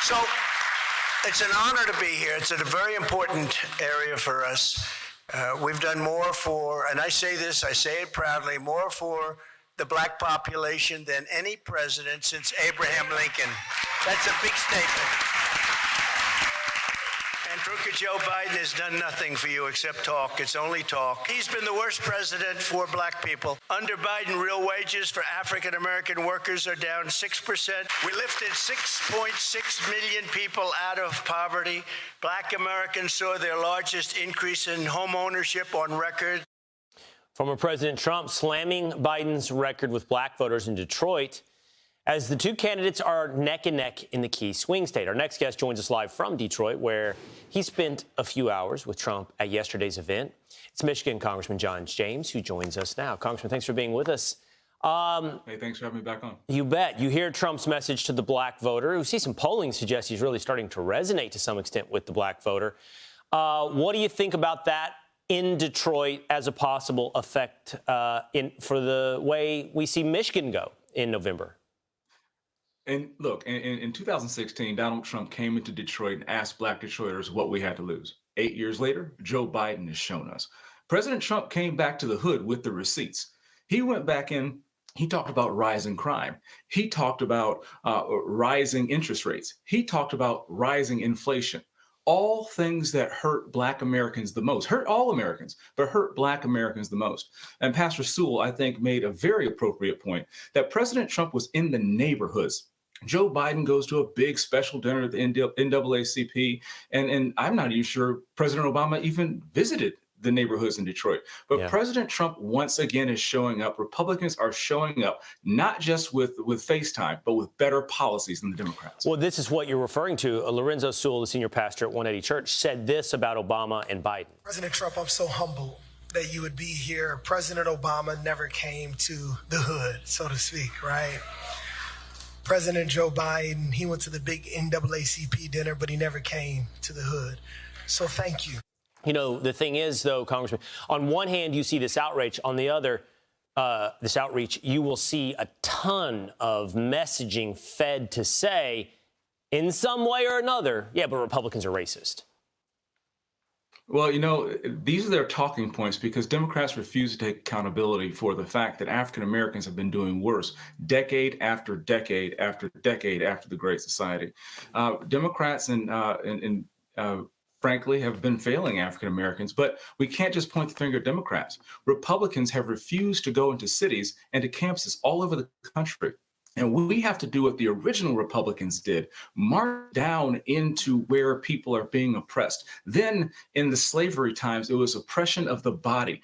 So it's an honor to be here. It's a very important area for us. We've done more for, and I say this, I say it proudly, more for the black population than any president since Abraham Lincoln. That's a big statement. And crooked Joe Biden has done nothing for you except talk. It's only talk. He's been the worst president for black people. Under Biden, real wages for African-American workers are down 6%. We lifted 6.6 million people out of poverty. Black Americans saw their largest increase in home ownership on record. Former President Trump slamming Biden's record with black voters in Detroit as the two candidates are neck and neck in the key swing state. Our next guest joins us live from Detroit, where he spent a few hours with Trump at yesterday's event. It's Michigan Congressman John James, who joins us now. Congressman, thanks for being with us. Hey, thanks for having me back on. You bet. You hear Trump's message to the black voter. We see some polling suggests he's really starting to resonate to some extent with the black voter. What do you think about that in Detroit as a possible effect for the way we see Michigan go in November? And look, in 2016, Donald Trump came into Detroit and asked black Detroiters what we had to lose. 8 years later, Joe Biden has shown us. President Trump came back to the hood with the receipts. He went back in, he talked about rising crime. He talked about rising interest rates. He talked about rising inflation. All things that hurt black Americans the most, hurt all Americans, but hurt black Americans the most. And Pastor Sewell, I think, made a very appropriate point that President Trump was in the neighborhoods. Joe Biden goes to a big special dinner at the NAACP, and I'm not even sure President Obama even visited the neighborhoods in Detroit. But President Trump once again is showing up. Republicans are showing up, not just with FaceTime, but with better policies than the Democrats. Well, this is what you're referring to. Lorenzo Sewell, the senior pastor at 180 Church, said this about Obama and Biden. President Trump, I'm so humbled that you would be here. President Obama never came to the hood, so to speak, right? President Joe Biden, he went to the big NAACP dinner, but he never came to the hood. So thank you. You know, the thing is, though, Congressman, on one hand, you see this outrage. On the other, this outreach, you will see a ton of messaging fed to say, in some way or another, yeah, but Republicans are racist. Well, you know, these are their talking points because Democrats refuse to take accountability for the fact that African Americans have been doing worse decade after decade after decade after the Great Society. Democrats and frankly, have been failing African Americans, but we can't just point the finger at Democrats. Republicans have refused to go into cities and to campuses all over the country. And we have to do what the original Republicans did, march down into where people are being oppressed. Then in the slavery times, it was oppression of the body,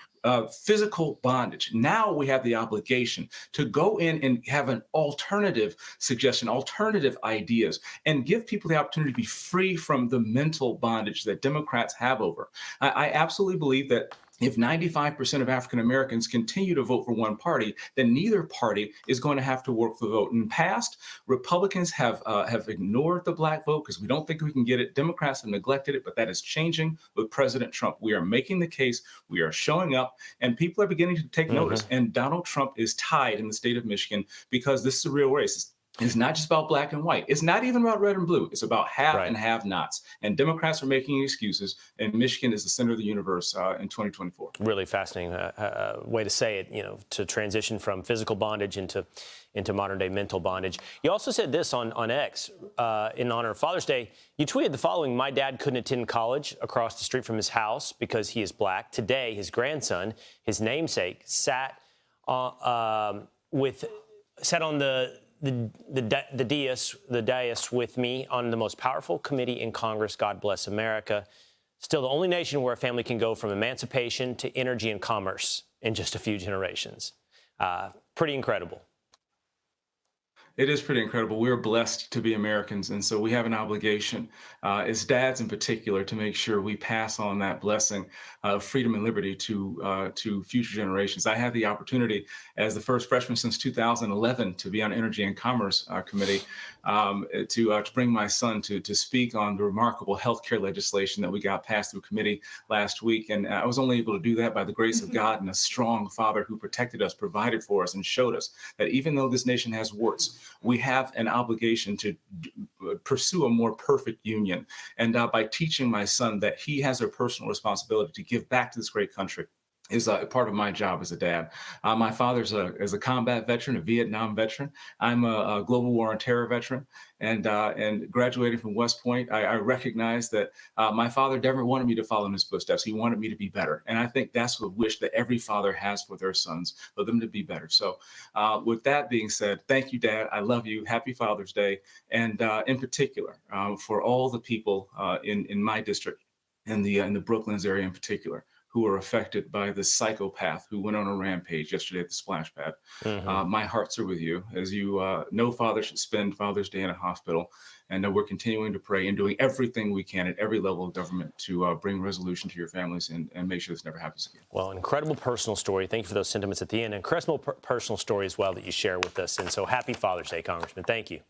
physical bondage. Now we have the obligation to go in and have an alternative suggestion, alternative ideas, and give people the opportunity to be free from the mental bondage that Democrats have over. I absolutely believe that if 95% of African Americans continue to vote for one party, then neither party is going to have to work for the vote. In the past, Republicans have ignored the black vote because we don't think we can get it. Democrats have neglected it, but that is changing with President Trump. We are making the case, we are showing up, and people are beginning to take notice. And Donald Trump is tied in the state of Michigan because this is a real race. It's not just about black and white. It's not even about red and blue. It's about have and have-nots. And Democrats are making excuses, and Michigan is the center of the universe in 2024. Really fascinating way to say it, you know, to transition from physical bondage into modern-day mental bondage. You also said this on X in honor of Father's Day. You tweeted the following: "My dad couldn't attend college across the street from his house because he is black. Today, his grandson, his namesake, sat on the dais with me on the most powerful committee in Congress. God bless America. Still the only nation where a family can go from emancipation to energy and commerce in just a few generations." Pretty incredible. It is pretty incredible. We're blessed to be Americans, and so we have an obligation, as dads in particular, to make sure we pass on that blessing of freedom and liberty to future generations. I had the opportunity, as the first freshman since 2011, to be on Energy and Commerce Committee, to bring my son to speak on the remarkable healthcare legislation that we got passed through committee last week. And I was only able to do that by the grace of God and a strong Father who protected us, provided for us, and showed us that even though this nation has warts, we have an obligation to pursue a more perfect union. And by teaching my son that he has a personal responsibility to give back to this great country is part of my job as a dad. My father's is a combat veteran, a Vietnam veteran. I'm a global war on terror veteran, and graduating from West Point, I recognize that my father never wanted me to follow in his footsteps. He wanted me to be better, and I think that's the wish that every father has for their sons, for them to be better. So, with that being said, thank you, Dad. I love you. Happy Father's Day, and in particular, for all the people in my district, in the Brooklands area in particular, who are affected by the psychopath who went on a rampage yesterday at the splash pad. My hearts are with you. As you no father should spend Father's Day in a hospital. And we're continuing to pray and doing everything we can at every level of government to bring resolution to your families and make sure this never happens again. Well, incredible personal story. Thank you for those sentiments at the end. Incredible personal story as well that you share with us. And so happy Father's Day, Congressman. Thank you.